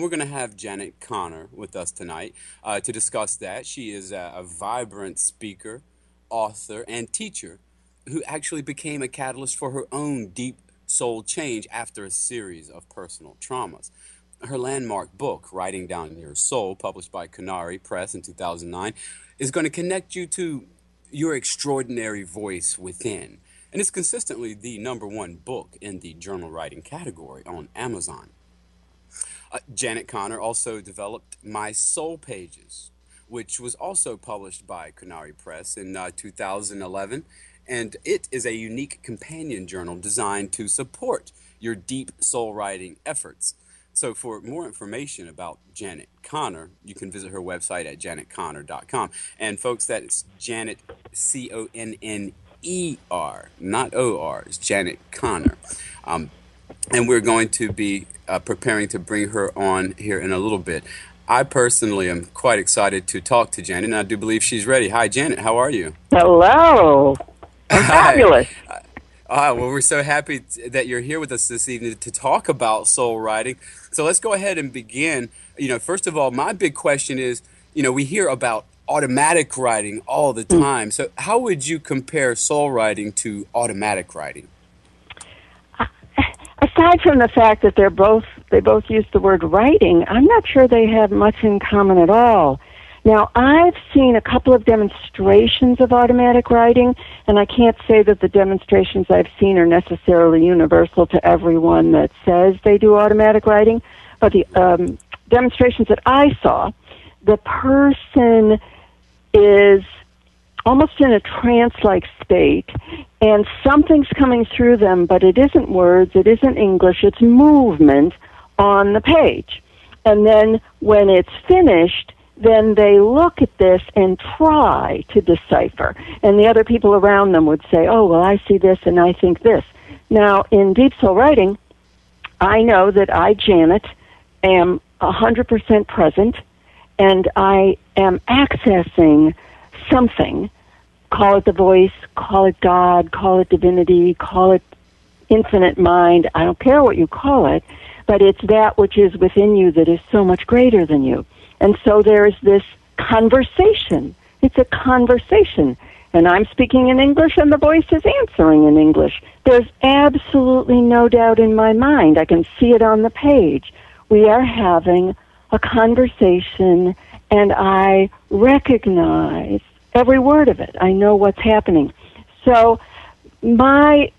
And we're going to have Janet Connor with us tonight to discuss that. She is a vibrant speaker, author, and teacher who actually became a catalyst for her own deep soul change after a series of personal traumas. Her landmark book, Writing Down Your Soul, published by Canary Press in 2009, is going to connect you to your extraordinary voice within. And it's consistently the #1 book in the journal writing category on Amazon. Janet Connor also developed My Soul Pages, which was also published by Canary Press in 2011. And it is a unique companion journal designed to support your deep soul writing efforts. So for more information about Janet Connor, you can visit her website at janetconnor.com. And folks, that's Janet, Conner, not O-R. It's Janet Connor. And we're going to be preparing to bring her on here in a little bit. I personally am quite excited to talk to Janet, and I do believe she's ready. Hi, Janet. How are you? Hello. I'm fabulous. Well, we're so happy that you're here with us this evening to talk about soul writing. So let's go ahead and begin. First of all, my big question is, we hear about automatic writing all the time. So how would you compare soul writing to automatic writing? Aside from the fact that they both use the word writing, I'm not sure they have much in common at all. Now, I've seen a couple of demonstrations of automatic writing, and I can't say that the demonstrations I've seen are necessarily universal to everyone that says they do automatic writing, but the demonstrations that I saw, the person is almost in a trance-like state, and something's coming through them, but it isn't words, it isn't English, it's movement on the page. And then when it's finished, then they look at this and try to decipher. And the other people around them would say, oh, well, I see this and I think this. Now, in deep soul writing, I know that I, Janet, am 100% present, and I am accessing something. Call it the voice, call it God, call it divinity, call it infinite mind. I don't care what you call it, but it's that which is within you that is so much greater than you. And so there's this conversation. It's a conversation. And I'm speaking in English and the voice is answering in English. There's absolutely no doubt in my mind. I can see it on the page. We are having a conversation, and I recognize every word of it. I know what's happening. So my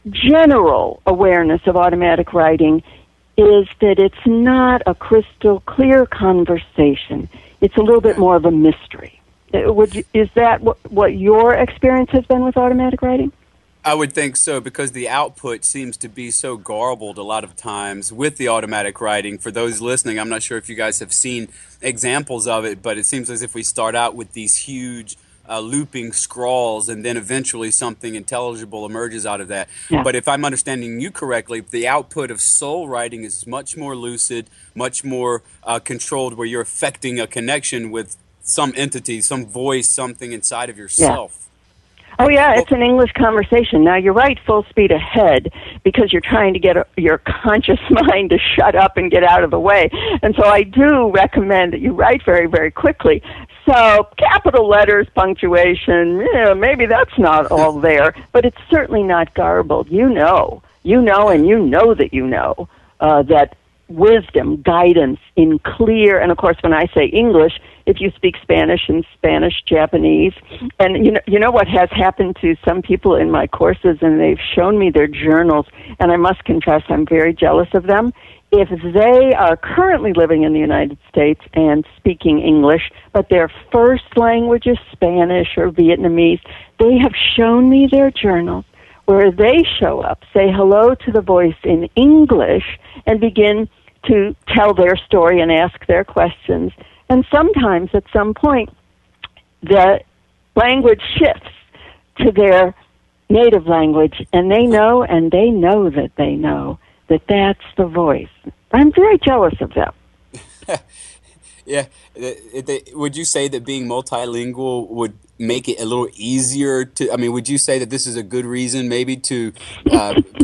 general awareness of automatic writing is that it's not a crystal clear conversation. It's a little bit more of a mystery. Is that what your experience has been with automatic writing? I would think so, because the output seems to be so garbled a lot of times with the automatic writing. For those listening, I'm not sure if you guys have seen examples of it, but it seems as if we start out with these huge looping scrawls, and then eventually something intelligible emerges out of that. Yeah. But if I'm understanding you correctly, the output of soul writing is much more lucid, much more controlled, where you're affecting a connection with some entity, some voice, something inside of yourself. Yeah. Oh, yeah, it's an English conversation. Now, you're right, full speed ahead, because you're trying to get your conscious mind to shut up and get out of the way. And so I do recommend that you write very, very quickly. So capital letters, punctuation, maybe that's not all there, but it's certainly not garbled. You know, and you know that wisdom, guidance in clear, and of course when I say English, if you speak Spanish and Spanish, Japanese, and you know what has happened to some people in my courses, and they've shown me their journals, and I must confess I'm very jealous of them. If they are currently living in the United States and speaking English, but their first language is Spanish or Vietnamese, they have shown me their journals where they show up, say hello to the voice in English, and begin to tell their story and ask their questions. And sometimes, at some point, the language shifts to their native language, and they know that they know that that's the voice. I'm very jealous of them. Yeah. Would you say that being multilingual would make it a little easier to, I mean, would you say that this is a good reason maybe to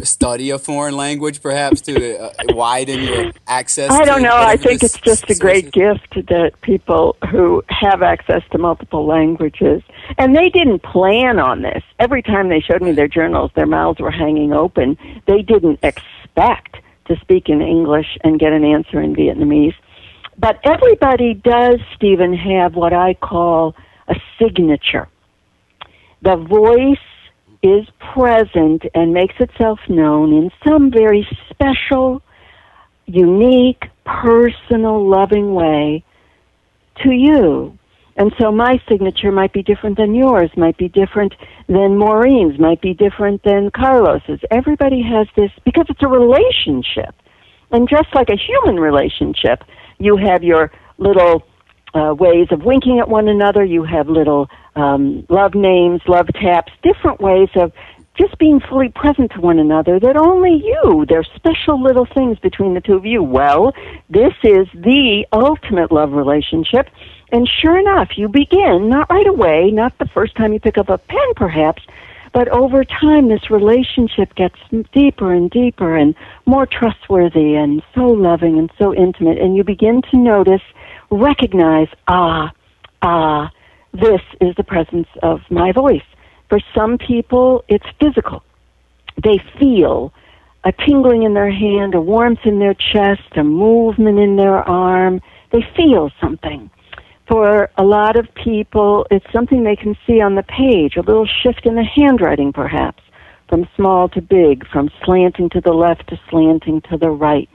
study a foreign language, perhaps to widen your access I don't to know. I whatever think it's this just a source great is? gift that people who have access to multiple languages, and they didn't plan on this. Every time they showed me Right. their journals, their mouths were hanging open. They didn't expect to speak in English and get an answer in Vietnamese. But everybody does, Stephen, have what I call a signature. The voice is present and makes itself known in some very special, unique, personal, loving way to you. And so my signature might be different than yours, might be different than Maureen's, might be different than Carlos's. Everybody has this, because it's a relationship. And just like a human relationship, you have your little ways of winking at one another, you have little love names, love taps, different ways of just being fully present to one another that only you, there's special little things between the two of you. Well, this is the ultimate love relationship. And sure enough, you begin, not right away, not the first time you pick up a pen perhaps, but over time this relationship gets deeper and deeper and more trustworthy and so loving and so intimate. And you begin to notice, recognize, this is the presence of my voice. For some people, it's physical. They feel a tingling in their hand, a warmth in their chest, a movement in their arm. They feel something. For a lot of people, it's something they can see on the page, a little shift in the handwriting perhaps, from small to big, from slanting to the left to slanting to the right.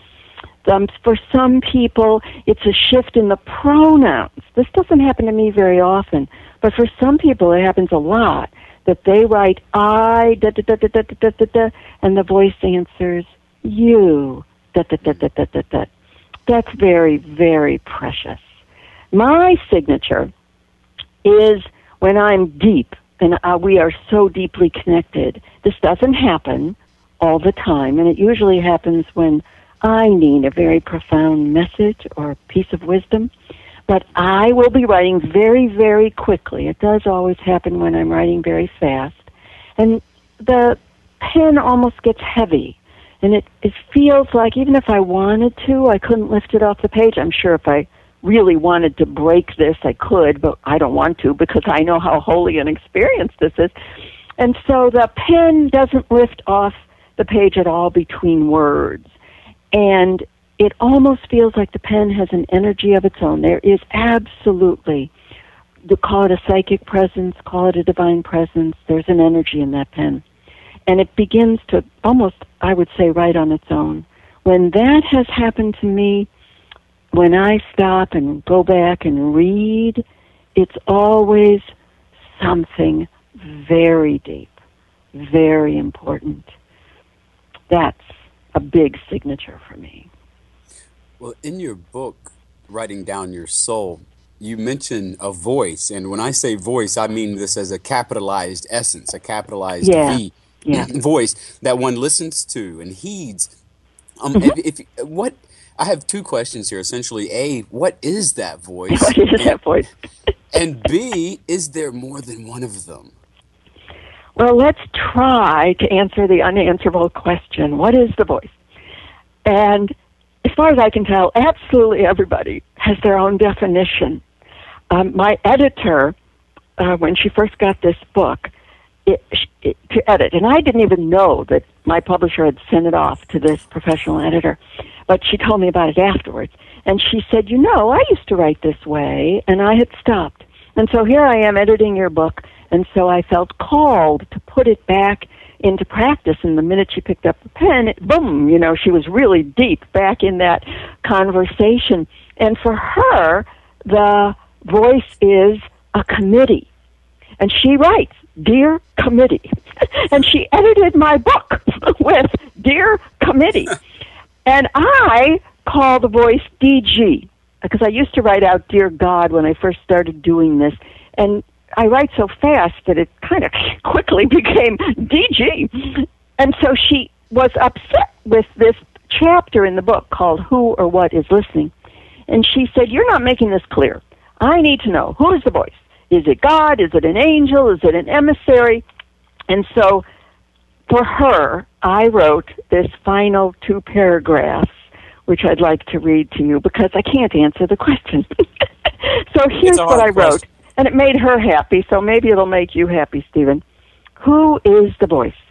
For some people, it's a shift in the pronouns. This doesn't happen to me very often, but for some people it happens a lot, that they write I, da da da da da da da da, and the voice answers you, da da da da da da da. That's very, very precious. My signature is when I'm deep, and we are so deeply connected. This doesn't happen all the time, and it usually happens when I need a very profound message or piece of wisdom. But I will be writing very, very quickly. It does always happen when I'm writing very fast. And the pen almost gets heavy. And it feels like even if I wanted to, I couldn't lift it off the page. I'm sure if I really wanted to break this, I could, but I don't want to because I know how holy an experience this is. And so the pen doesn't lift off the page at all between words. And it almost feels like the pen has an energy of its own. There is absolutely, call it a psychic presence, call it a divine presence, there's an energy in that pen. And it begins to almost, I would say, write on its own. When that has happened to me, when I stop and go back and read, it's always something very deep, very important. That's a big signature for me. Well, in your book, Writing Down Your Soul, you mention a voice. And when I say voice, I mean this as a capitalized essence, a capitalized V voice that one listens to and heeds. What I have two questions here, essentially. A, what is that voice? What is that voice? And B, is there more than one of them? Well, let's try to answer the unanswerable question. What is the voice? And as far as I can tell, absolutely everybody has their own definition. My editor, when she first got this book to edit, and I didn't even know that my publisher had sent it off to this professional editor, but she told me about it afterwards. And she said, you know, I used to write this way, and I had stopped. And so here I am editing your book, and so I felt called to put it back into practice. And the minute she picked up the pen, boom, you know, she was really deep back in that conversation. And for her, the voice is a committee. And she writes, Dear Committee. And she edited my book with Dear Committee. And I call the voice DG, because I used to write out Dear God when I first started doing this. And I write so fast that it kind of quickly became DG. And so she was upset with this chapter in the book called Who or What is Listening. And she said, "You're not making this clear. I need to know, who is the voice? Is it God? Is it an angel? Is it an emissary?" And so for her, I wrote this final 2 paragraphs, which I'd like to read to you because I can't answer the question. So here's what I wrote, and it made her happy, so maybe it'll make you happy, Stephen. Who is the voice?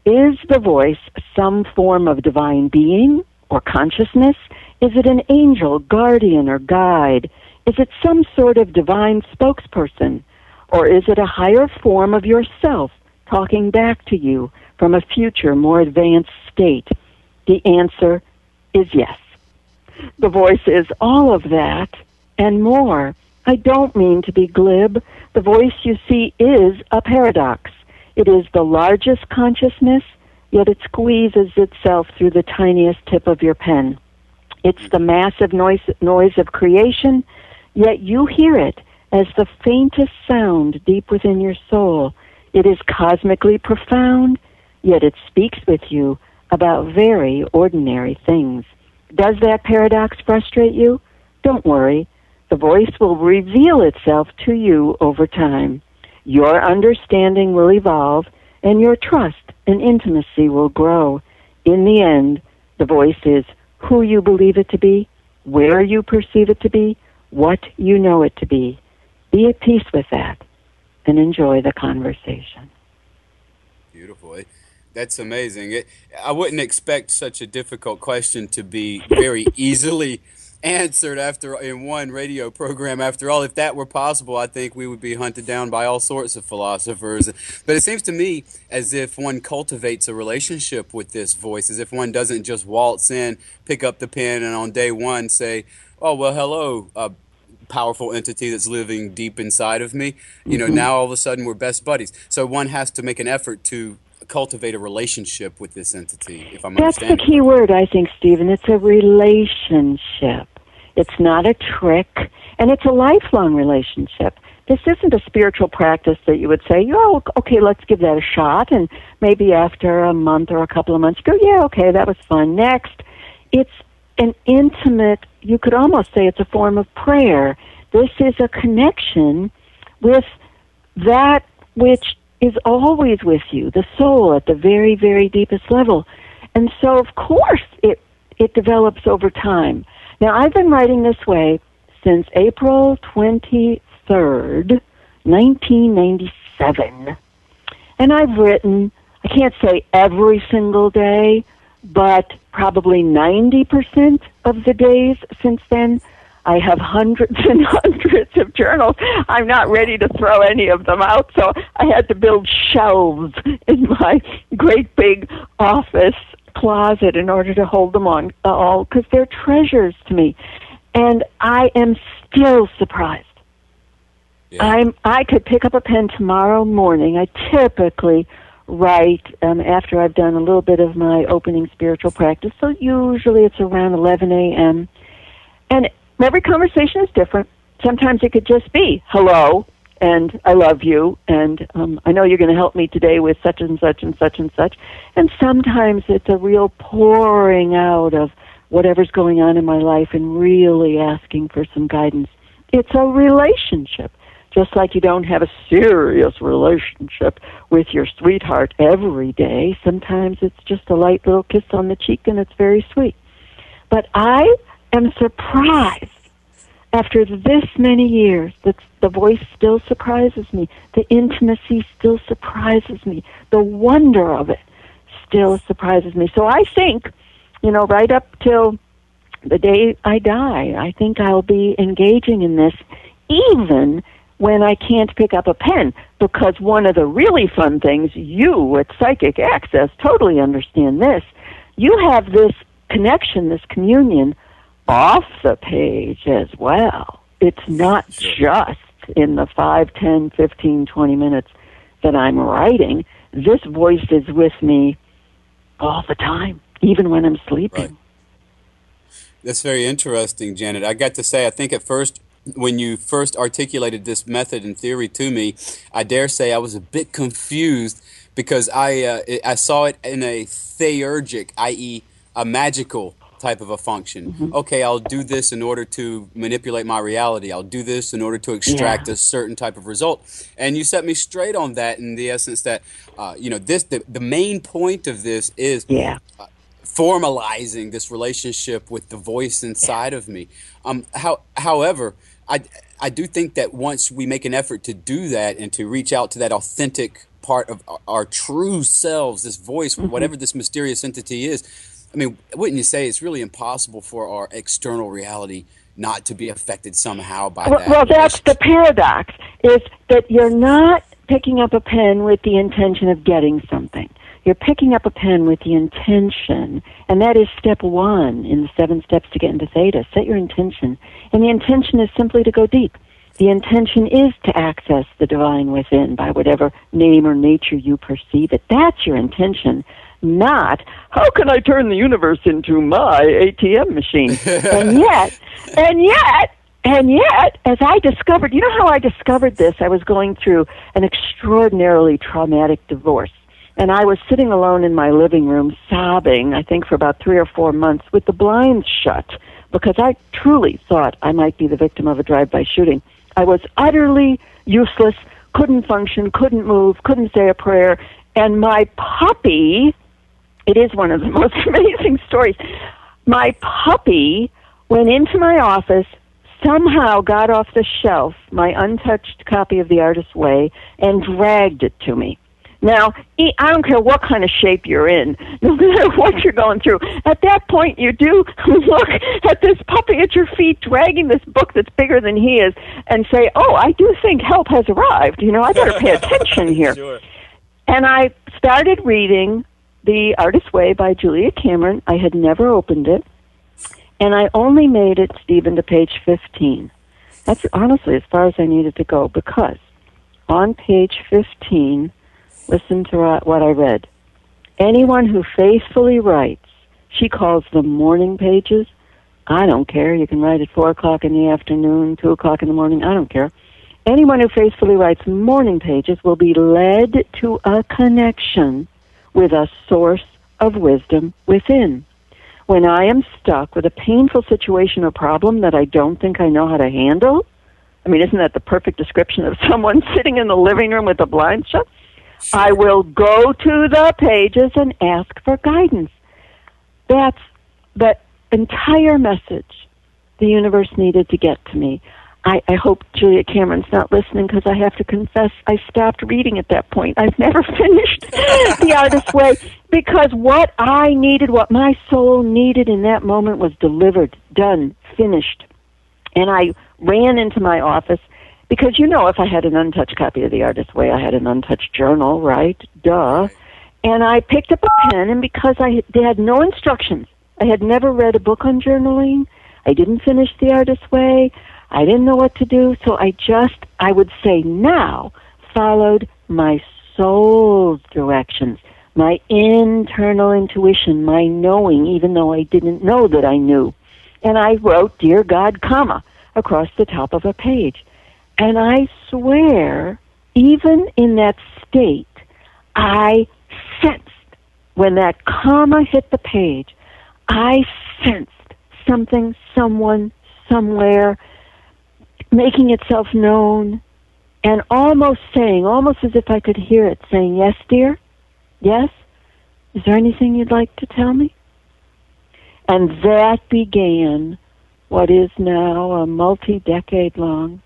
Is the voice some form of divine being or consciousness? Is it an angel, guardian, or guide? Is it some sort of divine spokesperson? Or is it a higher form of yourself talking back to you from a future, more advanced state? The answer is yes. The voice is all of that and more. I don't mean to be glib. The voice, you see, is a paradox. It is the largest consciousness, yet it squeezes itself through the tiniest tip of your pen. It's the massive noise of creation, yet you hear it as the faintest sound deep within your soul. It is cosmically profound, yet it speaks with you about very ordinary things. Does that paradox frustrate you? Don't worry. The voice will reveal itself to you over time. Your understanding will evolve, and your trust and intimacy will grow. In the end, the voice is who you believe it to be, where you perceive it to be, what you know it to be. Be at peace with that, and enjoy the conversation. Beautiful. That's amazing. I wouldn't expect such a difficult question to be very easily answered in one radio program. After all, if that were possible, I think we would be hunted down by all sorts of philosophers. But it seems to me as if one cultivates a relationship with this voice, as if one doesn't just waltz in, pick up the pen, and on day one say, "Oh, well, hello, powerful entity that's living deep inside of me." You know, now all of a sudden we're best buddies. So one has to make an effort to cultivate a relationship with this entity, if I'm understanding. That's the key word, I think, Stephen. It's a relationship. It's not a trick, and it's a lifelong relationship. This isn't a spiritual practice that you would say, "Oh, okay, let's give that a shot," and maybe after a month or a couple of months, you go, "Yeah, okay, that was fun. Next." It's an intimate, you could almost say it's a form of prayer. This is a connection with that which is always with you, the soul at the very, very deepest level. And so, of course, it develops over time. Now, I've been writing this way since April 23rd, 1997. And I've written, I can't say every single day, but probably 90% of the days since then. I have hundreds and hundreds of journals. I'm not ready to throw any of them out, so I had to build shelves in my great big office closet in order to hold them on all, because they're treasures to me. And I am still surprised. Yeah. I could pick up a pen tomorrow morning. I typically write after I've done a little bit of my opening spiritual practice, so usually it's around 11 a.m. And every conversation is different. Sometimes it could just be, "Hello, and I love you, and I know you're going to help me today with such and such and such and such." And sometimes it's a real pouring out of whatever's going on in my life and really asking for some guidance. It's a relationship. Just like you don't have a serious relationship with your sweetheart every day. Sometimes it's just a light little kiss on the cheek, and it's very sweet. But I am surprised after this many years that the voice still surprises me. The intimacy still surprises me. The wonder of it still surprises me. So I think, right up till the day I die, I think I'll be engaging in this even when I can't pick up a pen, because one of the really fun things, you at Psychic Access totally understand this. You have this connection, this communion, off the page as well. It's not just in the 5, 10, 15, 20 minutes that I'm writing. This voice is with me all the time, even when I'm sleeping. Right. That's very interesting, Janet. I got to say, I think at first, when you first articulated this method and theory to me, I dare say I was a bit confused because I saw it in a theurgic, i.e., a magical type of a function. Hmm. Okay, I'll do this in order to manipulate my reality. I'll do this in order to Yeah. extract a certain type of result. And you set me straight on that in the essence that, the main point of this is Yeah. formalizing this relationship with the voice Yeah. inside of me. However, I, I do think that once we make an effort to do that and to reach out to that authentic part of our true selves, this voice, Hmm. whatever this mysterious entity is, I mean, wouldn't you say it's really impossible for our external reality not to be affected somehow by that Well, that's the relationship? paradox, is that you're not picking up a pen with the intention of getting something. You're picking up a pen with the intention, and that is step one in the 7 steps to get into Theta. Set your intention. And the intention is simply to go deep. The intention is to access the divine within by whatever name or nature you perceive it. That's your intention, not, how can I turn the universe into my ATM machine? And yet, and yet, and yet, as I discovered, you know how I discovered this? I was going through an extraordinarily traumatic divorce. And I was sitting alone in my living room sobbing, I think for about 3 or 4 months, with the blinds shut, because I truly thought I might be the victim of a drive-by shooting. I was utterly useless, couldn't function, couldn't move, couldn't say a prayer. And my puppy, it is one of the most amazing stories, my puppy went into my office, somehow got off the shelf my untouched copy of The Artist's Way, and dragged it to me. Now, I don't care what kind of shape you're in, no matter what you're going through. At that point, you do look at this puppy at your feet dragging this book that's bigger than he is and say, oh, I do think help has arrived. You know, I better pay attention here. Sure. And I started reading The Artist's Way by Julia Cameron. I had never opened it. And I only made it, Stephen, to page 15. That's honestly as far as I needed to go, because on page 15, listen to what I read. Anyone who faithfully writes, she calls them morning pages. I don't care. You can write at 4 o'clock in the afternoon, 2 o'clock in the morning. I don't care. Anyone who faithfully writes morning pages will be led to a connection with a source of wisdom within. When I am stuck with a painful situation or problem that I don't think I know how to handle, I mean, isn't that the perfect description of someone sitting in the living room with the blinds shut? Sure. I will go to the pages and ask for guidance. That's the entire message the universe needed to get to me. I hope Julia Cameron's not listening, because I have to confess I stopped reading at that point. I've never finished The Artist's Way, because what I needed, what my soul needed in that moment was delivered, done, finished. And I ran into my office, because, you know, if I had an untouched copy of The Artist's Way, I had an untouched journal, right? Duh. And I picked up a pen, and because they had no instructions, I had never read a book on journaling, I didn't finish The Artist's Way, I didn't know what to do, so I would say now, followed my soul's directions, my internal intuition, my knowing, even though I didn't know that I knew. And I wrote, Dear God, comma, across the top of a page. And I swear, even in that state, I sensed, when that comma hit the page, I sensed something, someone, somewhere, making itself known, and almost saying, almost as if I could hear it, saying, yes, dear? Yes? Is there anything you'd like to tell me? And that began what is now a multi-decade-long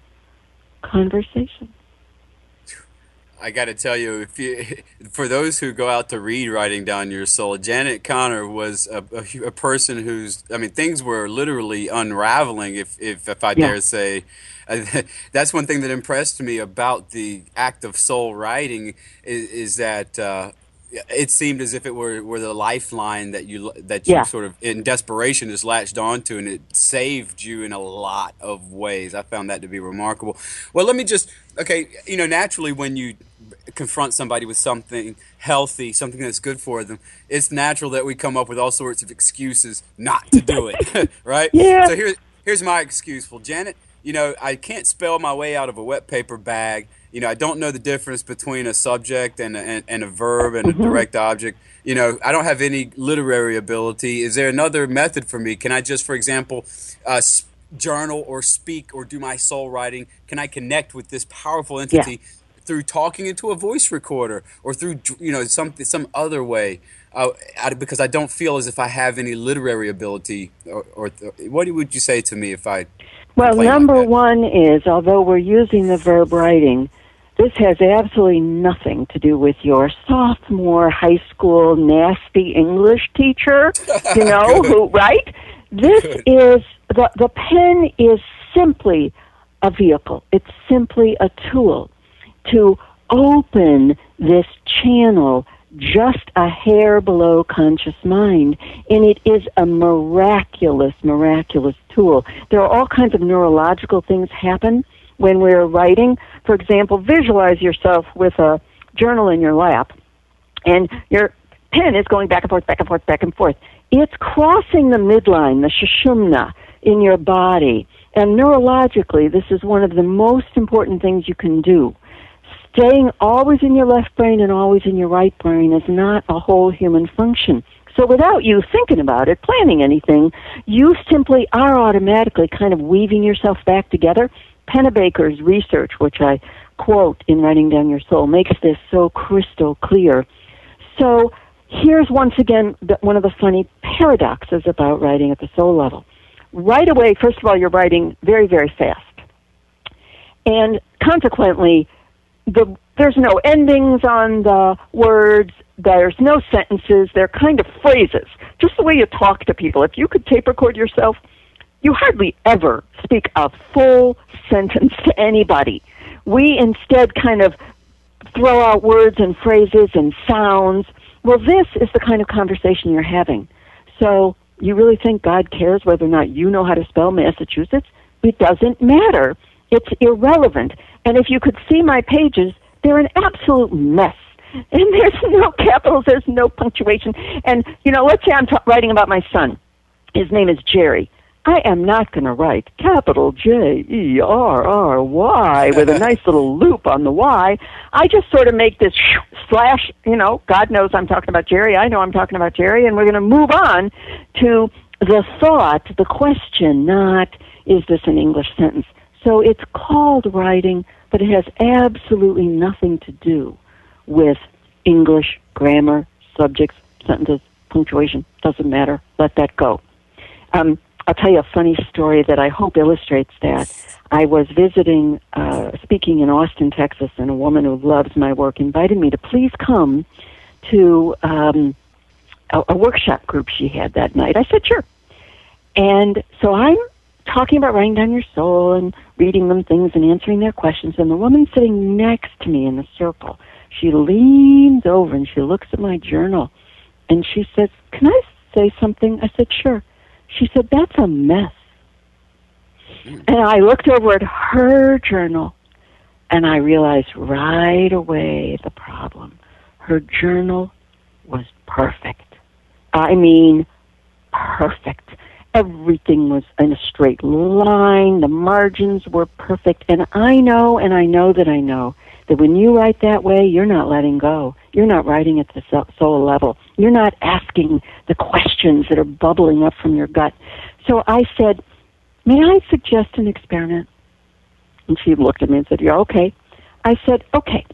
conversation. I got to tell you, for those who go out to read Writing Down Your Soul, Janet Connor was a person whose, I mean, things were literally unraveling, if I Yeah. dare say. That's one thing that impressed me about the act of soul writing is that it seemed as if it were the lifeline that you Yeah. sort of in desperation just latched onto, and it saved you in a lot of ways. I found that to be remarkable. Well, let me just okay, naturally when you confront somebody with something healthy, something that's good for them, it's natural that we come up with all sorts of excuses not to do it, right? Yeah. So here's my excuse. Well, Janet, I can't spell my way out of a wet paper bag. I don't know the difference between a subject and a verb and a Hmm. direct object. I don't have any literary ability. Is there another method for me? Can I just, for example, journal or speak or do my soul writing? Can I connect with this powerful Yeah. entity through talking into a voice recorder or through some other way? Because I don't feel as if I have any literary ability. Or what would you say to me if I Well, complain like number that? one is, although we're using the verb writing, this has absolutely nothing to do with your sophomore high school nasty English teacher, Good, right? This good. is, the pen is simply a vehicle. It's simply a tool to open this channel just a hair below conscious mind. And it is a miraculous, miraculous tool. There are all kinds of neurological things happen when we're writing. For example, visualize yourself with a journal in your lap, and your pen is going back and forth, back and forth, back and forth. It's crossing the midline, the sushumna, in your body. And neurologically, this is one of the most important things you can do. Staying always in your left brain and always in your right brain is not a whole human function. So without you thinking about it, planning anything, you simply are automatically kind of weaving yourself back together. Pennebaker's research, which I quote in Writing Down Your Soul, makes this so crystal clear. So here's once again one of the funny paradoxes about writing at the soul level. Right away, first of all, you're writing very, very fast. And consequently, there's no endings on the words. There's no sentences. They're kind of phrases, just the way you talk to people. If you could tape record yourself, you hardly ever speak a full sentence to anybody. We instead kind of throw out words and phrases and sounds. Well, this is the kind of conversation you're having. So you really think God cares whether or not you know how to spell Massachusetts? It doesn't matter. It's irrelevant. And if you could see my pages, they're an absolute mess. And there's no capitals, there's no punctuation. And, let's say I'm writing about my son. His name is Jerry. I am not going to write capital Jerry with a nice little loop on the Y. I just sort of make this slash, God knows I'm talking about Jerry. I know I'm talking about Jerry. And we're going to move on to the thought, the question, not, is this an English sentence? So it's called writing, but it has absolutely nothing to do with English, grammar, subjects, sentences, punctuation. Doesn't matter. Let that go. I'll tell you a funny story that I hope illustrates that. I was speaking in Austin, Texas, and a woman who loves my work invited me to please come to a workshop group she had that night. I said, sure. And so I'm talking about writing down your soul and reading them things and answering their questions, and the woman sitting next to me in the circle, she leans over and she looks at my journal, and she says, can I say something? I said, sure. She said, that's a mess. And I looked over at her journal, and I realized right away the problem. Her journal was perfect. I mean, perfect. Everything was in a straight line. The margins were perfect. And I know that when you write that way, you're not letting go. You're not writing at the soul level. You're not asking the questions that are bubbling up from your gut. So I said, may I suggest an experiment? And she looked at me and said, yeah, okay. I said, okay.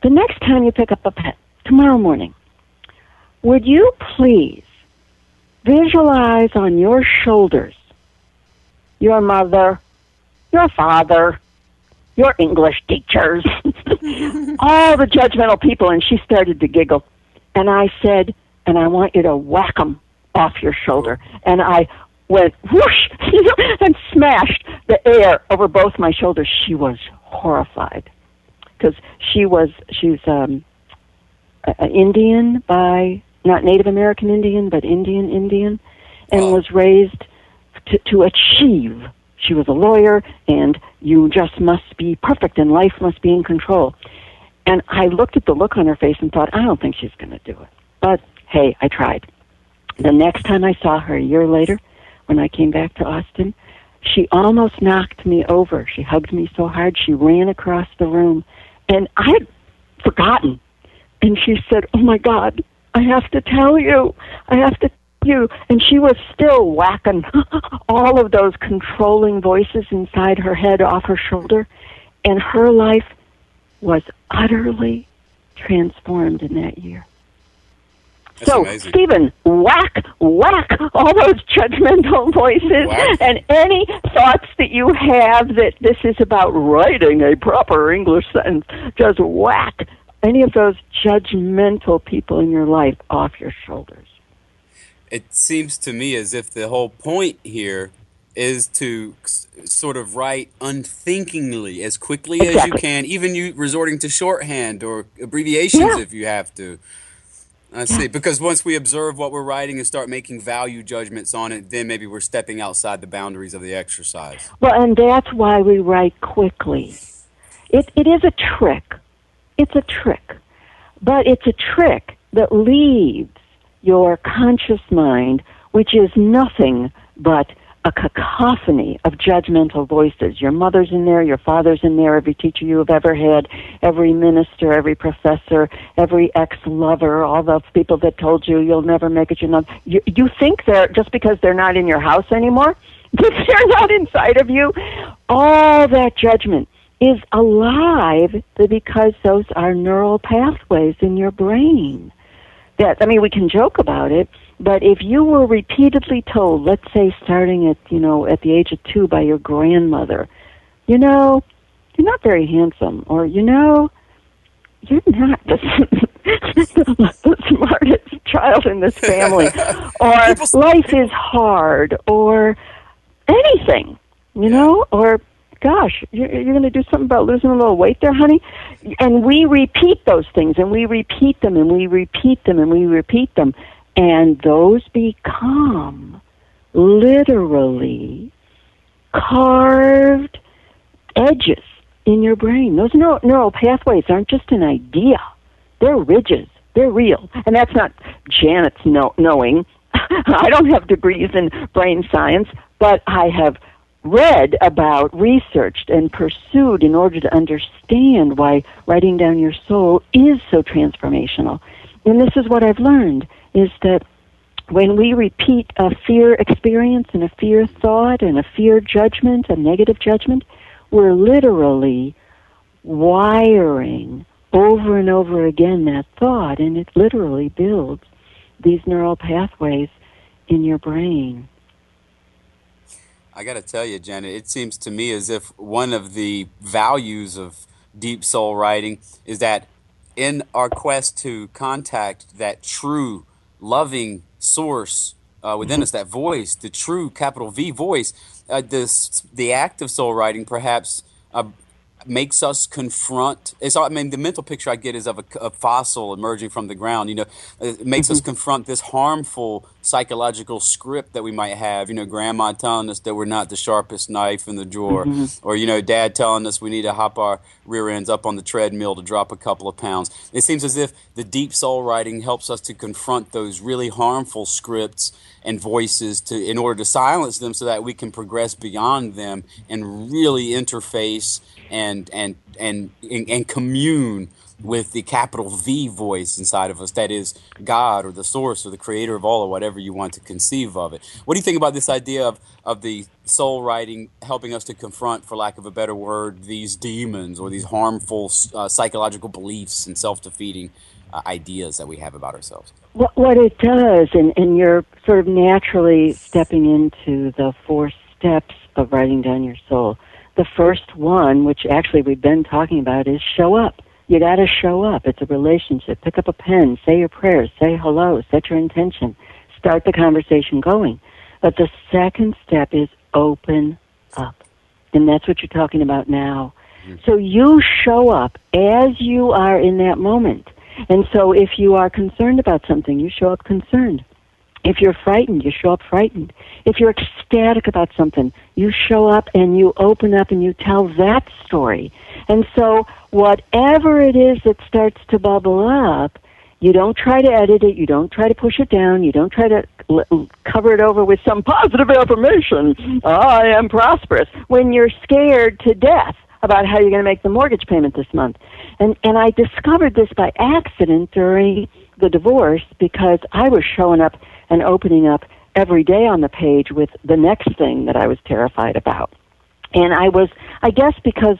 The next time you pick up a pen, tomorrow morning, would you please visualize on your shoulders your mother, your father, your English teachers, all the judgmental people. And she started to giggle. And I said, and I want you to whack them off your shoulder. And I went whoosh and smashed the air over both my shoulders. She was horrified because she's Indian by, not Native American Indian, but Indian, and was raised to achieve. She was a lawyer, and you just must be perfect, and life must be in control. And I looked at the look on her face and thought, I don't think she's going to do it. But, hey, I tried. The next time I saw her a year later, when I came back to Austin, she almost knocked me over. She hugged me so hard, she ran across the room. And I had forgotten. And she said, "Oh, my God, I have to tell you. I have to tell you." And she was still whacking all of those controlling voices inside her head off her shoulder. And her life was utterly transformed in that year. That's so, amazing. Stephen, whack all those judgmental voices and any thoughts that you have that this is about writing a proper English sentence, just whack any of those judgmental people in your life off your shoulders. It seems to me as if the whole point here is to sort of write unthinkingly as quickly as you can, even you resorting to shorthand or abbreviations if you have to. I see. Because once we observe what we're writing and start making value judgments on it, then maybe we're stepping outside the boundaries of the exercise. Well, and that's why we write quickly. It is a trick. It's a trick. But it's a trick that leaves your conscious mind, which is nothing but a cacophony of judgmental voices. Your mother's in there, your father's in there, every teacher you have ever had, every minister, every professor, every ex-lover, all those people that told you you'll never make it. You think they're, just because they're not in your house anymore, they're not inside of you. All that judgment is alive because those are neural pathways in your brain. We can joke about it, but if you were repeatedly told, let's say starting at the age of 2 by your grandmother, you're not very handsome, or you're not the smartest child in this family, or life is hard, or anything, or gosh, you're going to do something about losing a little weight there, honey? And we repeat those things, and we repeat them, and we repeat them, and we repeat them. And those become literally carved edges in your brain. Those neural pathways aren't just an idea. They're ridges. They're real. And that's not Janet's knowing. I don't have degrees in brain science, but I have read about, researched, and pursued in order to understand why writing down your soul is so transformational. And this is what I've learned, is that when we repeat a fear experience and a fear thought and a fear judgment, a negative judgment, we're literally wiring over and over again that thought, and it literally builds these neural pathways in your brain. I got to tell you, Janet, it seems to me as if one of the values of deep soul writing is that in our quest to contact that true, loving source within us, that voice, the true capital V voice, the act of soul writing perhaps makes us confront. The mental picture I get is of a fossil emerging from the ground. It makes us confront this harmful psychological script that we might have. Grandma telling us that we're not the sharpest knife in the drawer, or Dad telling us we need to hop our rear ends up on the treadmill to drop a couple of pounds. It seems as if the deep soul writing helps us to confront those really harmful scripts and voices in order to silence them, so that we can progress beyond them and really interface and commune with the capital V voice inside of us, that is God or the source or the creator of all, or whatever you want to conceive of it. What do you think about this idea of the soul writing helping us to confront, for lack of a better word, these demons or these harmful psychological beliefs and self-defeating ideas that we have about ourselves? What it does, and you're sort of naturally stepping into the 4 steps of writing down your soul. The first one, which actually we've been talking about, is show up. You got to show up. It's a relationship. Pick up a pen, say your prayers, say hello, set your intention, start the conversation going. But the second step is open up. And that's what you're talking about now. So you show up as you are in that moment. And so if you are concerned about something, you show up concerned. If you're frightened, you show up frightened. If you're ecstatic about something, you show up and you open up and you tell that story. And so whatever it is that starts to bubble up You don't try to edit it. You don't try to push it down. You don't try to cover it over with some positive affirmation. I am prosperous. When you're scared to death about how you're going to make the mortgage payment this month. And I discovered this by accident during the divorce because I was showing up and opening up every day on the page with the next thing that I was terrified about. And I guess because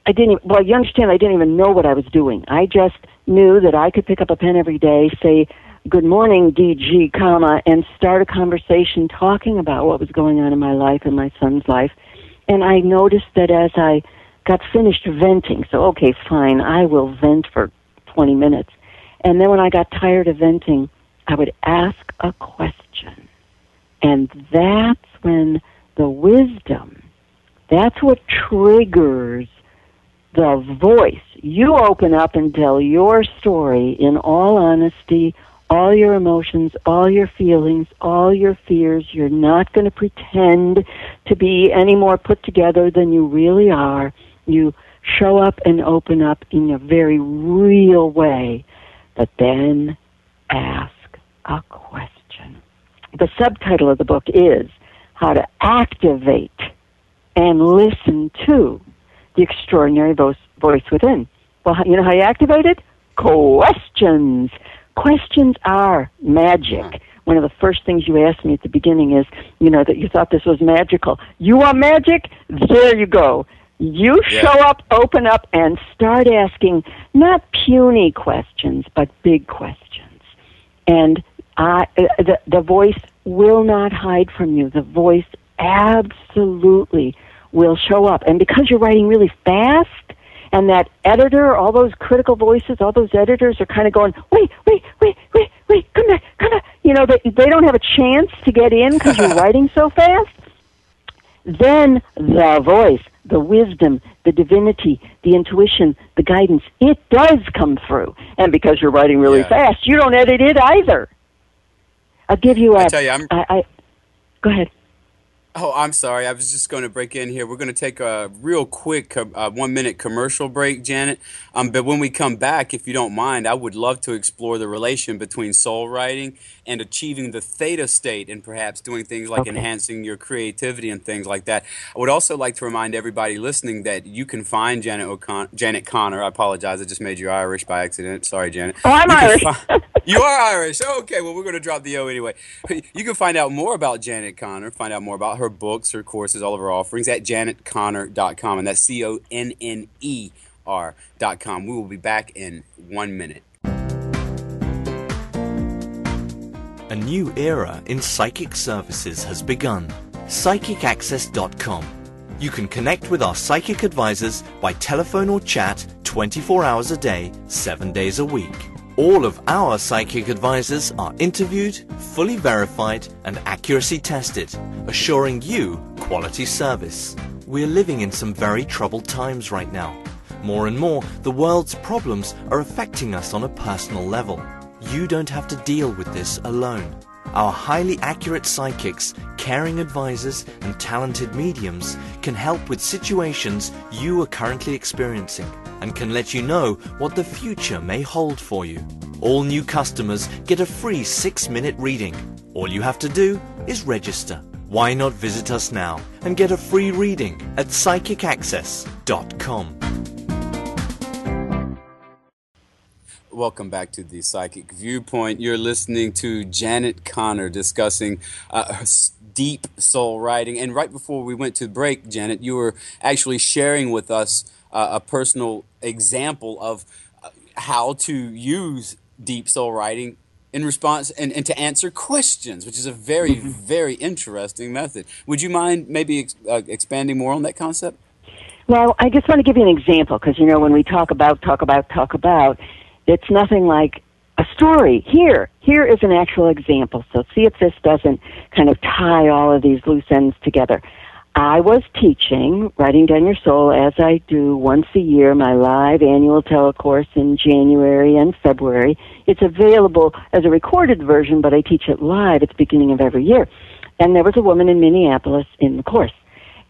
you understand, I didn't even know what I was doing. I just knew that I could pick up a pen every day, say, good morning, DG, and start a conversation talking about what was going on in my life and my son's life. And I noticed that as I got finished venting, so okay, fine, I will vent for 20 minutes. And then when I got tired of venting, I would ask a question. And that's when the wisdom, that's what triggers the voice. You open up and tell your story in all honesty, all your emotions, all your feelings, all your fears. You're not going to pretend to be any more put together than you really are. You show up and open up in a very real way, but then ask a question. The subtitle of the book is How to Activate and Listen to the Extraordinary Voice Within. Well, you know how you activate it? Questions. Questions are magic. One of the first things you asked me at the beginning is, that you thought this was magical. You want magic? There you go. You show up, open up, and start asking not puny questions, but big questions. And the voice will not hide from you. The voice absolutely will show up. And because you're writing really fast, and that editor, all those critical voices, all those editors are kind of going, wait, come back. They don't have a chance to get in because you're writing so fast. Then the voice, the wisdom, the divinity, the intuition, the guidance, it does come through. And because you're writing really fast, you don't edit it either. I'll give you I tell you, go ahead. Oh, I'm sorry. I was just going to break in here. We're going to take a real quick 1-minute commercial break, Janet. But when we come back, if you don't mind, I would love to explore the relation between soul writing and achieving the Theta State and perhaps doing things like enhancing your creativity and things like that. I would also like to remind everybody listening that you can find Janet Connor. I apologize. I just made you Irish by accident. Sorry, Janet. Oh, I'm Irish. You are Irish. Okay, well, we're going to drop the O anyway. You can find out more about Janet Connor, find out more about her books, her courses, all of her offerings at janetconnor.com, and that's CONNER.com. We will be back in 1 minute. A new era in psychic services has begun. PsychicAccess.com. You can connect with our psychic advisors by telephone or chat 24 hours a day, 7 days a week. All of our psychic advisors are interviewed, fully verified, and accuracy tested, assuring you quality service. We're living in some very troubled times right now. More and more, the world's problems are affecting us on a personal level. You don't have to deal with this alone. Our highly accurate psychics, caring advisors, and talented mediums can help with situations you are currently experiencing and can let you know what the future may hold for you. All new customers get a free 6-minute reading. All you have to do is register. Why not visit us now and get a free reading at PsychicAccess.com. Welcome back to the Psychic Viewpoint. You're listening to Janet Connor discussing her deep soul writing. And right before we went to break, Janet, you were actually sharing with us a personal example of how to use deep soul writing in response and to answer questions, which is a very, very interesting method. Would you mind maybe expanding more on that concept? Well, I just want to give you an example because, when we talk about, it's nothing like a story. Here is an actual example. So see if this doesn't kind of tie all of these loose ends together. I was teaching Writing Down Your Soul, as I do once a year, my live annual telecourse in January and February. It's available as a recorded version, but I teach it live at the beginning of every year. And there was a woman in Minneapolis in the course,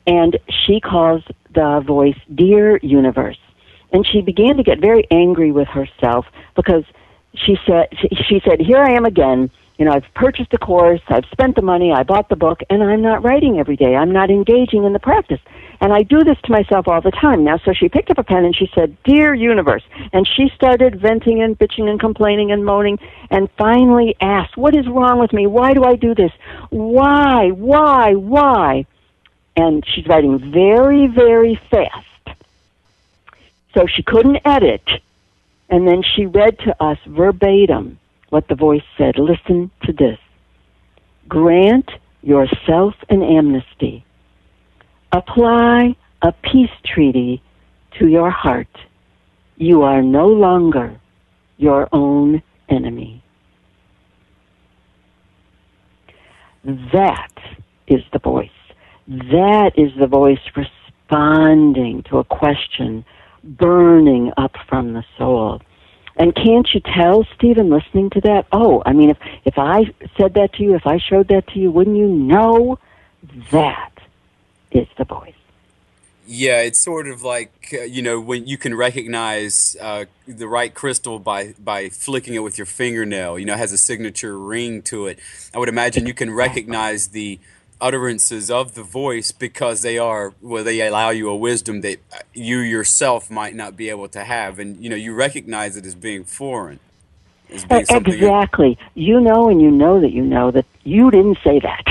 and she calls the voice Dear Universe. And she began to get very angry with herself because she said, here I am again. You know, I've purchased a course, I've spent the money, I bought the book, and I'm not writing every day. I'm not engaging in the practice. And I do this to myself all the time. Now, so she picked up a pen and she said, Dear Universe. And she started venting and bitching and complaining and moaning and finally asked, what is wrong with me? Why do I do this? Why? And she's writing very, very fast. So she couldn't edit. And then she read to us verbatim what the voice said. Listen to this. Grant yourself an amnesty. Apply a peace treaty to your heart. You are no longer your own enemy. That is the voice. That is the voice responding to a question burning up from the soul. And can't you tell, Stephen, listening to that? Oh, I mean, if I said that to you, if I showed that to you, wouldn't you know that is the voice? Yeah, it's sort of like, when you can recognize the right crystal by flicking it with your fingernail. You know, it has a signature ring to it. I would imagine you can recognize the utterances of the voice because they allow you a wisdom that you yourself might not be able to have. And, you recognize it as being foreign. Exactly. You know, and you know that you didn't say that.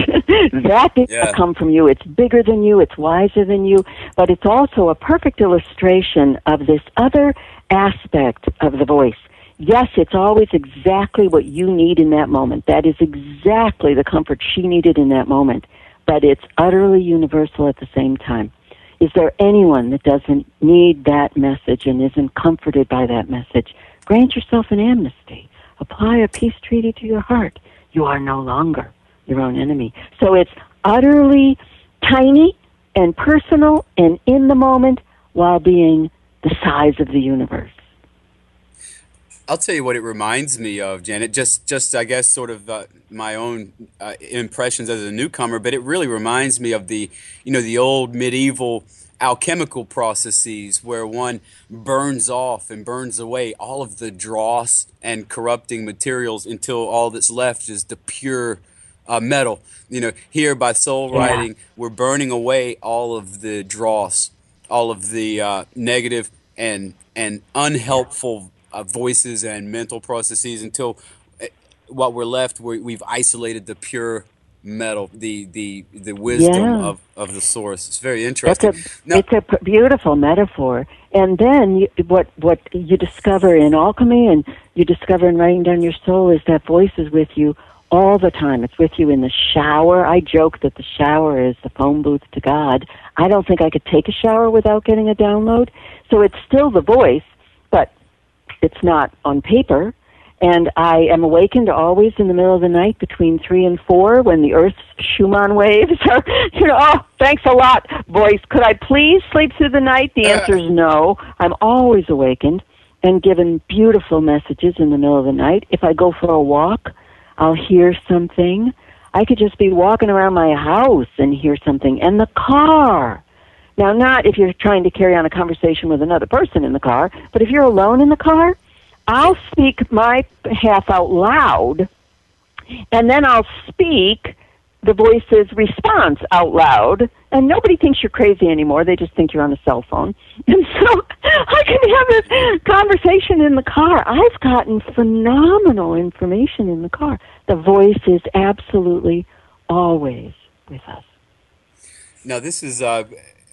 That didn't come from you. It's bigger than you. It's wiser than you. But it's also a perfect illustration of this other aspect of the voice. Yes, it's always exactly what you need in that moment. That is exactly the comfort she needed in that moment. But it's utterly universal at the same time. Is there anyone that doesn't need that message and isn't comforted by that message? Grant yourself an amnesty. Apply a peace treaty to your heart. You are no longer your own enemy. So it's utterly tiny and personal and in the moment while being the size of the universe. I'll tell you what it reminds me of, Janet, just I guess sort of my own impressions as a newcomer, but it really reminds me of the old medieval alchemical processes where one burns off and burns away all of the dross and corrupting materials until all that's left is the pure metal. Here by soul writing, we're burning away all of the dross, all of the negative and unhelpful voices and mental processes until what we're left, we've isolated the pure metal, the wisdom of the source. It's very interesting. It's a beautiful metaphor. And then what you discover in alchemy and you discover in writing down your soul is that voice is with you all the time. It's with you in the shower. I joke that the shower is the phone booth to God. I don't think I could take a shower without getting a download. So it's still the voice, but it's not on paper. And I am awakened always in the middle of the night between 3 and 4 when the Earth's Schumann waves are, oh, thanks a lot, voice. Could I please sleep through the night? The answer is no. I'm always awakened and given beautiful messages in the middle of the night. If I go for a walk, I'll hear something. I could just be walking around my house and hear something. And the car. Now, not if you're trying to carry on a conversation with another person in the car, but if you're alone in the car, I'll speak my half out loud, and then I'll speak the voice's response out loud, and nobody thinks you're crazy anymore. They just think you're on a cell phone. And so I can have this conversation in the car. I've gotten phenomenal information in the car. The voice is absolutely always with us. Now, this is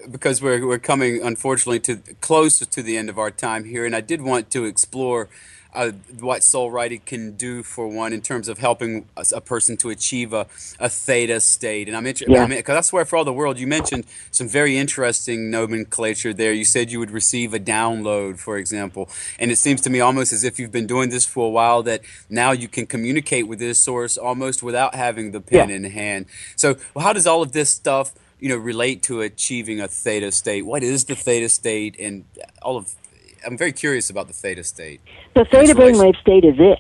because we're coming, unfortunately, close to the end of our time here, and I did want to explore what soul writing can do for one in terms of helping a person to achieve a theta state. And I'm interested, because I swear for all the world, you mentioned some very interesting nomenclature there. You said you would receive a download, for example, and it seems to me almost as if you've been doing this for a while, that now you can communicate with this source almost without having the pen in hand. So how does all of this stuff relate to achieving a theta state? What is the theta state? And I'm very curious about the theta state. The theta brainwave state is it.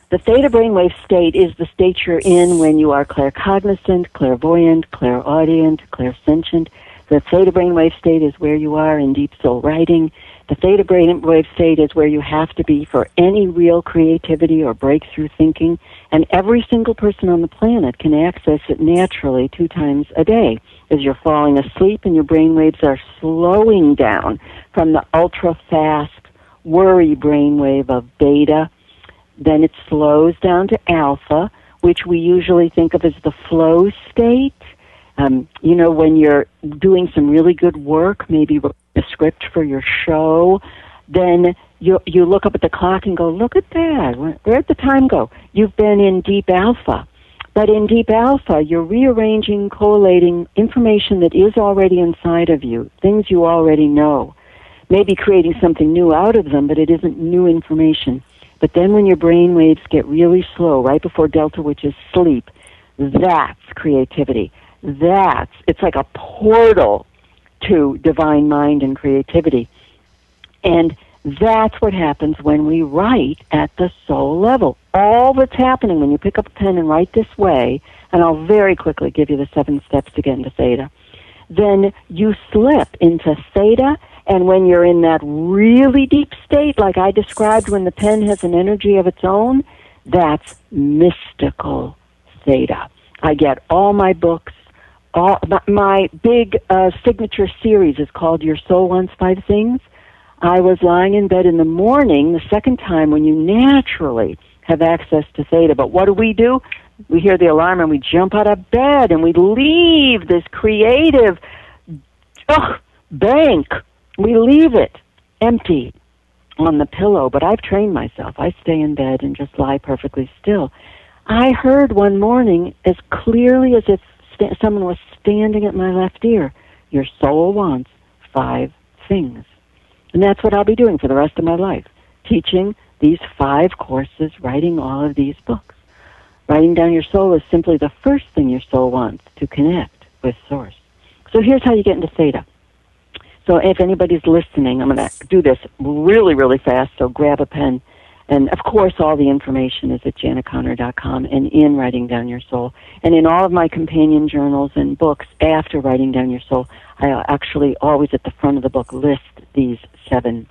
The theta brainwave state is the state you're in when you are claircognizant, clairvoyant, clairaudient, clairsentient. The theta brainwave state is where you are in deep soul writing. The theta brainwave state is where you have to be for any real creativity or breakthrough thinking, and every single person on the planet can access it naturally 2 times a day as you're falling asleep and your brainwaves are slowing down from the ultra-fast worry brainwave of beta. Then it slows down to alpha, which we usually think of as the flow state. When you're doing some really good work, maybe a script for your show, then you look up at the clock and go, look at that. Where'd the time go? You've been in deep alpha. But in deep alpha, you're rearranging, collating information that is already inside of you, things you already know. Maybe creating something new out of them, but it isn't new information. But then when your brain waves get really slow, right before delta, which is sleep, that's creativity. It's like a portal to divine mind and creativity. And that's what happens when we write at the soul level. All that's happening when you pick up a pen and write this way, and I'll very quickly give you the 7 steps to get into theta, then you slip into theta, and when you're in that really deep state, like I described when the pen has an energy of its own, that's mystical theta. I get all my books. My big signature series is called Your Soul Wants 5 Things. I was lying in bed in the morning, the second time when you naturally have access to theta. But what do? We hear the alarm and we jump out of bed and we leave this creative bank. We leave it empty on the pillow. But I've trained myself. I stay in bed and just lie perfectly still. I heard one morning as clearly as if someone was standing at my left ear, your soul wants 5 things. And that's what I'll be doing for the rest of my life, teaching these 5 courses, writing all of these books. Writing down your soul is simply the first thing your soul wants, to connect with Source. So here's how you get into theta. So if anybody's listening, I'm going to do this really, really fast, so grab a pen. And, of course, all the information is at janetconner.com and in Writing Down Your Soul. And in all of my companion journals and books after Writing Down Your Soul, I actually always at the front of the book list these 7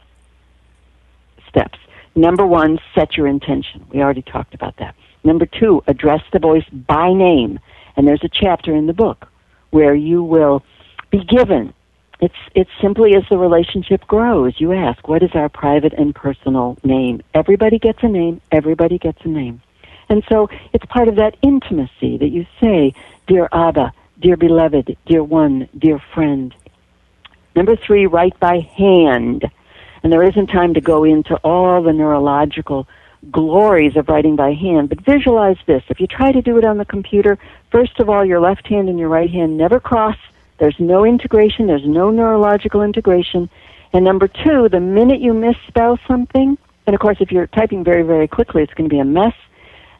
steps. Number 1, set your intention. We already talked about that. Number 2, address the voice by name. And there's a chapter in the book where you will be given. It's simply as the relationship grows. You ask, what is our private and personal name? Everybody gets a name. Everybody gets a name. And so it's part of that intimacy that you say, dear Abba, dear beloved, dear one, dear friend. Number 3, write by hand. And there isn't time to go into all the neurological glories of writing by hand, but visualize this. If you try to do it on the computer, first of all, your left hand and your right hand never cross. There's no integration. There's no neurological integration. And number 2, the minute you misspell something, and of course if you're typing very, very quickly, it's going to be a mess,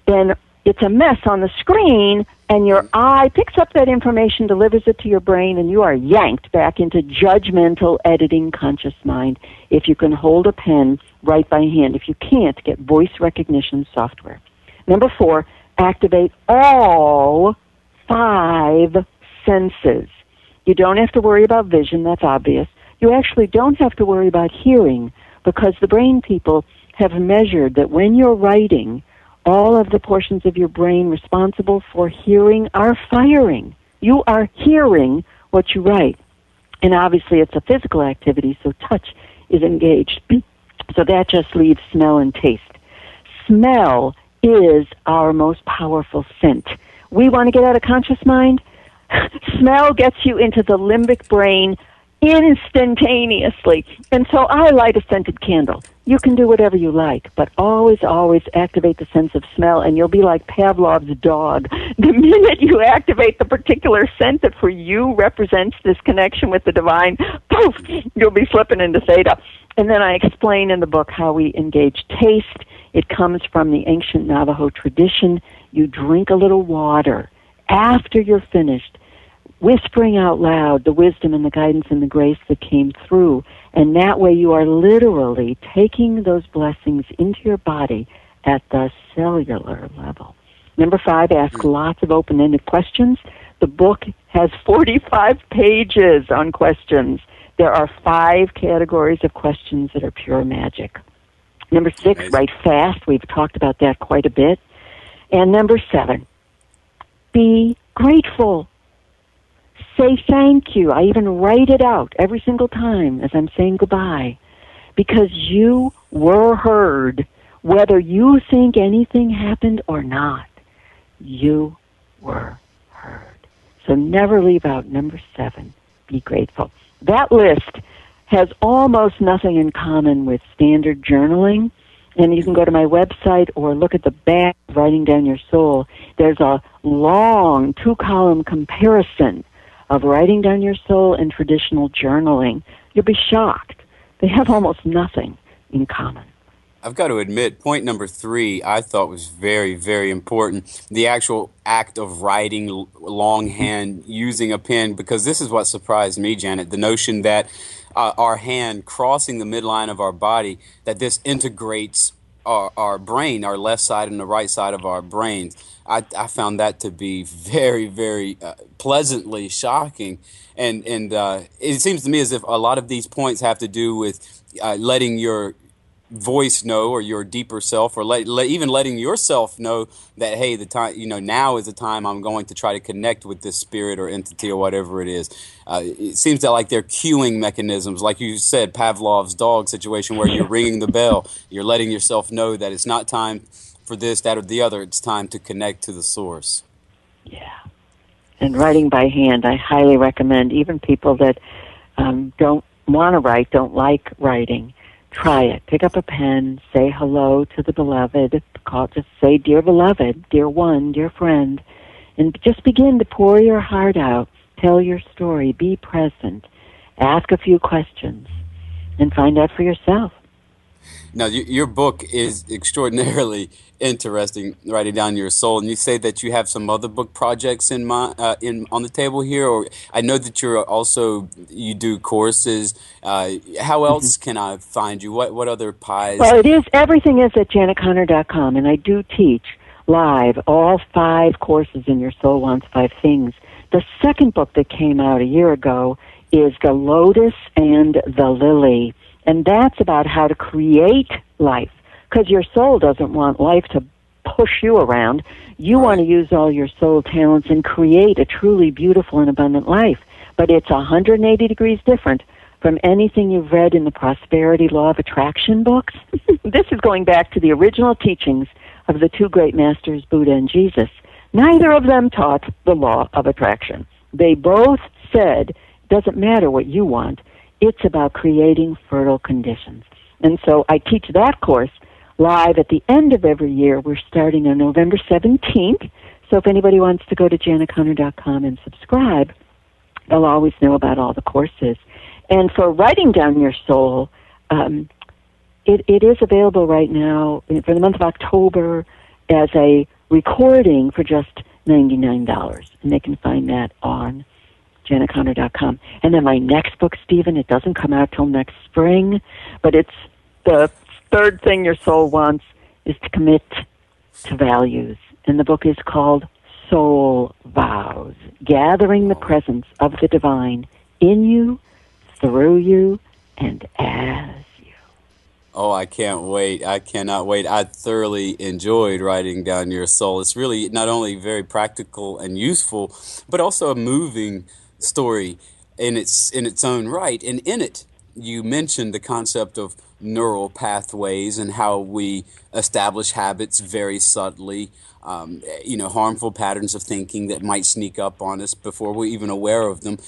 then it's a mess on the screen, and your eye picks up that information, delivers it to your brain, and you are yanked back into judgmental, editing, conscious mind. If you can hold a pen, write by hand. If you can't, get voice recognition software. Number 4, activate all 5 senses. You don't have to worry about vision, that's obvious. You actually don't have to worry about hearing, because the brain people have measured that when you're writing, all of the portions of your brain responsible for hearing are firing. You are hearing what you write. And obviously it's a physical activity, so touch is engaged. So that just leaves smell and taste. Smell is our most powerful scent. We want to get out of conscious mind. Smell gets you into the limbic brain instantaneously. And so I light a scented candle. You can do whatever you like, but always, always activate the sense of smell, and you'll be like Pavlov's dog. The minute you activate the particular scent that for you represents this connection with the divine, poof, you'll be slipping into theta. And then I explain in the book how we engage taste. It comes from the ancient Navajo tradition. You drink a little water after you're finished, whispering out loud the wisdom and the guidance and the grace that came through. And that way you are literally taking those blessings into your body at the cellular level. Number 5, ask lots of open-ended questions. The book has 45 pages on questions. There are 5 categories of questions that are pure magic. Number 6, Amazing. write fast. We've talked about that quite a bit. And number 7, be grateful. Say thank you. I even write it out every single time as I'm saying goodbye, because you were heard, whether you think anything happened or not. You were heard. So never leave out number 7, be grateful. That list has almost nothing in common with standard journaling, and you can go to my website or look at the back of Writing Down Your Soul. There's a long 2-column comparison of Writing Down Your Soul and traditional journaling. You'll be shocked. They have almost nothing in common. I've got to admit, point number 3 I thought was very, very important. The actual act of writing longhand, using a pen, because this is what surprised me, Janet, the notion that our hand crossing the midline of our body, that this integrates our brain, our left side and the right side of our brains. I found that to be very, very pleasantly shocking. And it seems to me as if a lot of these points have to do with letting your voice know, or your deeper self, or even letting yourself know that, hey, the time, now is the time I'm going to try to connect with this spirit or entity or whatever it is. It seems that like they're cueing mechanisms, like you said, Pavlov's dog situation, where you're ringing the bell, you're letting yourself know that it's not time for this, that, or the other. It's time to connect to the source. Yeah. And writing by hand, I highly recommend. Even people that don't want to write, don't like writing, try it. Pick up a pen, say hello to the beloved, just say, dear beloved, dear one, dear friend, and just begin to pour your heart out, tell your story, be present, ask a few questions, and find out for yourself. Now, your book is extraordinarily interesting, Writing Down Your Soul, and you say that you have some other book projects on the table here, or I know that you do courses. How else can I find you? What other pies? Well, everything is at janetconnor.com, and I do teach live all 5 courses in Your Soul Wants 5 Things. The second book that came out a year ago is The Lotus and the Lily. And that's about how to create life, because your soul doesn't want life to push you around. You want to use all your soul talents and create a truly beautiful and abundant life. But it's 180 degrees different from anything you've read in the prosperity law of attraction books. This is going back to the original teachings of the 2 great masters, Buddha and Jesus. Neither of them taught the law of attraction. They both said, it doesn't matter what you want. It's about creating fertile conditions. And so I teach that course live at the end of every year. We're starting on November 17th. So if anybody wants to go to janetconnor.com and subscribe, they'll always know about all the courses. And for Writing Down Your Soul, it is available right now for the month of October as a recording for just $99. And they can find that on janetconnor.com. And then my next book, Stephen, it doesn't come out till next spring, but it's the third thing your soul wants is to commit to values. And the book is called Soul Vows, Gathering the Presence of the Divine in you, through you, and as you. Oh, I can't wait. I cannot wait. I thoroughly enjoyed Writing Down Your Soul. It's really not only very practical and useful, but also a moving story in its own right. And in it, you mentioned the concept of neural pathways and how we establish habits very subtly, harmful patterns of thinking that might sneak up on us before we're even aware of them.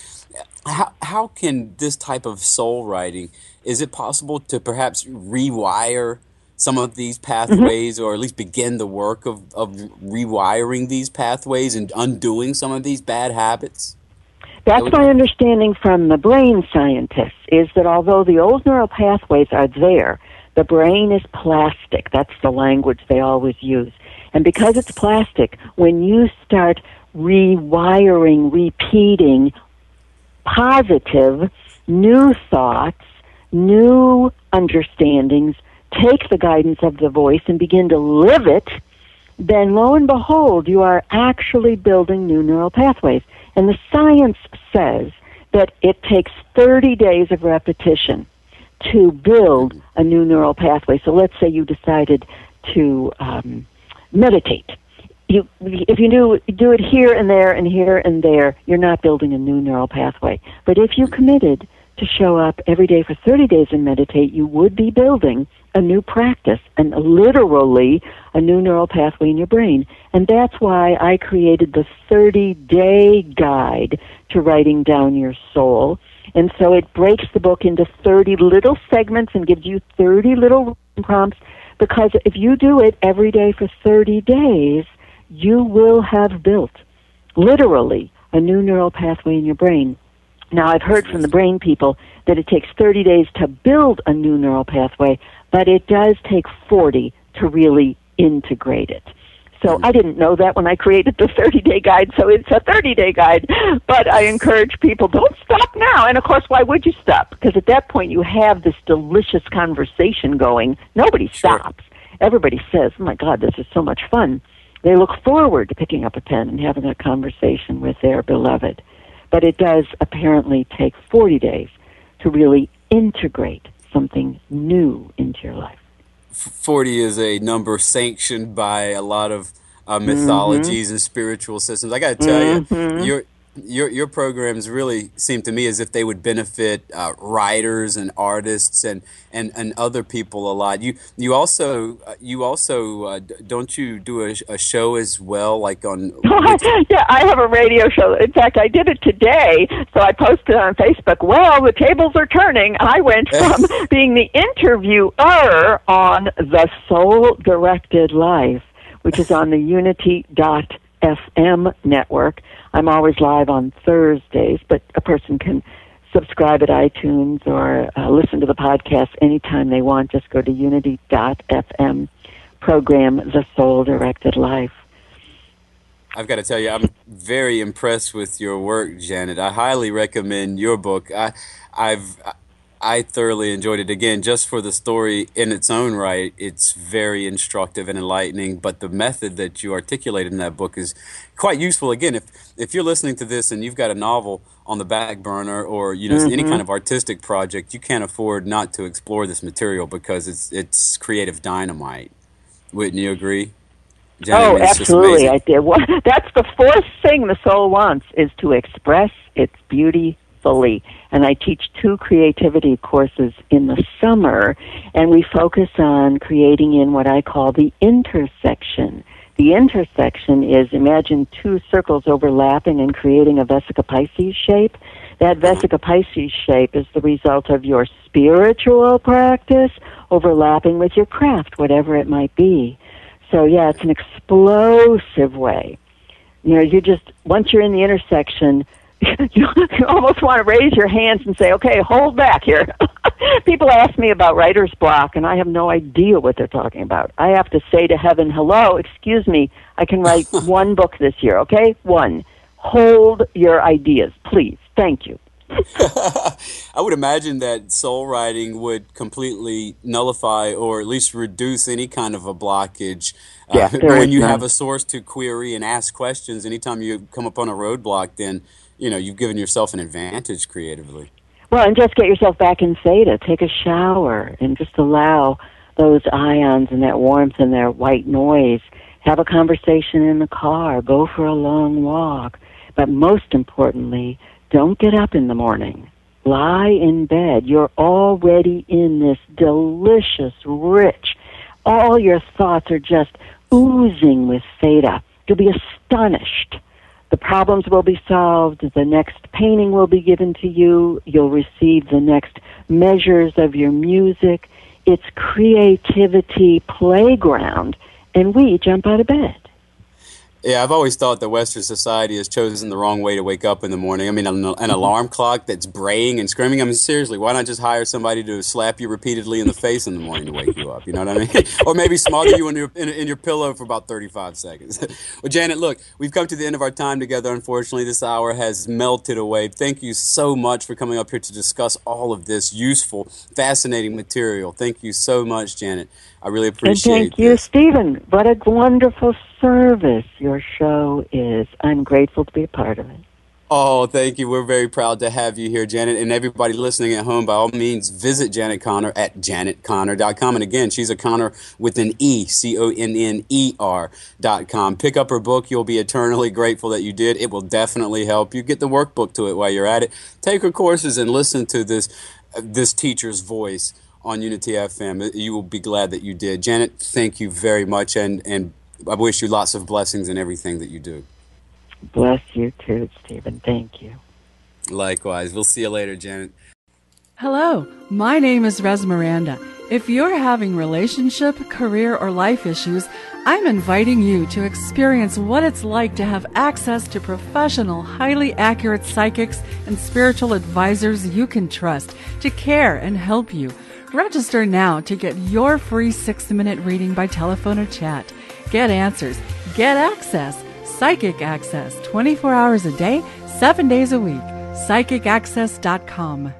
How can this type of soul writing, is it possible to perhaps rewire some of these pathways, or at least begin the work of rewiring these pathways and undoing some of these bad habits? That's my understanding from the brain scientists, is that although the old neural pathways are there, the brain is plastic. That's the language they always use. And because it's plastic, when you start rewiring, repeating positive, new thoughts, new understandings, take the guidance of the voice and begin to live it, then lo and behold, you are actually building new neural pathways. And the science says that it takes 30 days of repetition to build a new neural pathway. So let's say you decided to meditate. If you do it here and there and here and there, you're not building a new neural pathway. But if you committed to show up every day for 30 days and meditate, you would be building a new practice and literally a new neural pathway in your brain. And that's why I created the 30-day guide to writing down your soul. And so it breaks the book into 30 little segments and gives you 30 little prompts, because if you do it every day for 30 days, you will have built, literally, a new neural pathway in your brain. Now, I've heard from the brain people that it takes 30 days to build a new neural pathway, but it does take 40 to really integrate it. So I didn't know that when I created the 30-day guide, so it's a 30-day guide. But I encourage people, don't stop now. And, of course, why would you stop? Because at that point you have this delicious conversation going. Nobody stops. Everybody says, oh, my God, this is so much fun. They look forward to picking up a pen and having a conversation with their beloved. But it does apparently take 40 days to really integrate something new into your life. 40 is a number sanctioned by a lot of mythologies and spiritual systems. I got to tell you, your programs really seem to me as if they would benefit writers and artists and other people a lot. You also don't you do a show as well, like on? Yeah, I have a radio show. In fact, I did it today, so I posted on Facebook. Well, the tables are turning. I went from being the interviewer on The Soul Directed Life, which is on the Unity.fm network. I'm always live on Thursdays, but a person can subscribe at iTunes or listen to the podcast anytime they want. Just go to Unity.fm, program The Soul Directed Life. I've got to tell you, I'm very impressed with your work, Janet. I highly recommend your book. I thoroughly enjoyed it. Again, just for the story in its own right, it's very instructive and enlightening, but the method that you articulated in that book is quite useful. Again, if you're listening to this and you've got a novel on the back burner or any kind of artistic project, you can't afford not to explore this material because it's creative dynamite. Wouldn't you agree, Janet? Absolutely. I did. Well, that's the fourth thing the soul wants, is to express its beauty fully. And I teach 2 creativity courses in the summer, and we focus on creating in what I call the intersection. The intersection is, imagine 2 circles overlapping and creating a Vesica Pisces shape. That Vesica Pisces shape is the result of your spiritual practice overlapping with your craft, whatever it might be. So, yeah, it's an explosive way. You just, once you're in the intersection, you almost want to raise your hands and say, okay, hold back here. People ask me about writer's block, and I have no idea what they're talking about. I have to say to heaven, hello, excuse me, I can write 1 book this year, okay? 1. Hold your ideas, please. Thank you. I would imagine that soul writing would completely nullify or at least reduce any kind of a blockage. When you have a source to query and ask questions, anytime you come upon a roadblock, then you've given yourself an advantage creatively. Well, and just get yourself back in Theta. Take a shower and just allow those ions and that warmth and that white noise. Have a conversation in the car. Go for a long walk. But most importantly, don't get up in the morning. Lie in bed. You're already in this delicious, rich, all your thoughts are just oozing with Theta. You'll be astonished. The problems will be solved. The next painting will be given to you. You'll receive the next measures of your music. It's creativity playground, and we jump out of bed. Yeah, I've always thought that Western society has chosen the wrong way to wake up in the morning. I mean, an alarm clock that's braying and screaming. I mean, seriously, why not just hire somebody to slap you repeatedly in the face in the morning to wake you up? You know what I mean? Or maybe smother you in your pillow for about 35 seconds. Well, Janet, look, we've come to the end of our time together. Unfortunately, this hour has melted away. Thank you so much for coming up here to discuss all of this useful, fascinating material. Thank you so much, Janet. I really appreciate it. And thank you, Stephen. What a wonderful service your show is. I'm grateful to be a part of it. Oh, thank you. We're very proud to have you here, Janet. And everybody listening at home, by all means, visit Janet Conner at janetconner.com. And again, she's a Conner with an E, CONNER.com. Pick up her book. You'll be eternally grateful that you did. It will definitely help you. Get the workbook to it while you're at it. Take her courses and listen to this teacher's voice on Unity FM. You will be glad that you did. Janet, thank you very much. And I wish you lots of blessings in everything that you do. Bless you too, Stephen. Thank you. Likewise. We'll see you later, Janet. Hello, my name is Res Miranda. If you're having relationship, career, or life issues, I'm inviting you to experience what it's like to have access to professional, highly accurate psychics and spiritual advisors you can trust to care and help you. Register now to get your free 6-minute reading by telephone or chat. Get answers. Get access. Psychic access, 24 hours a day, 7 days a week. PsychicAccess.com.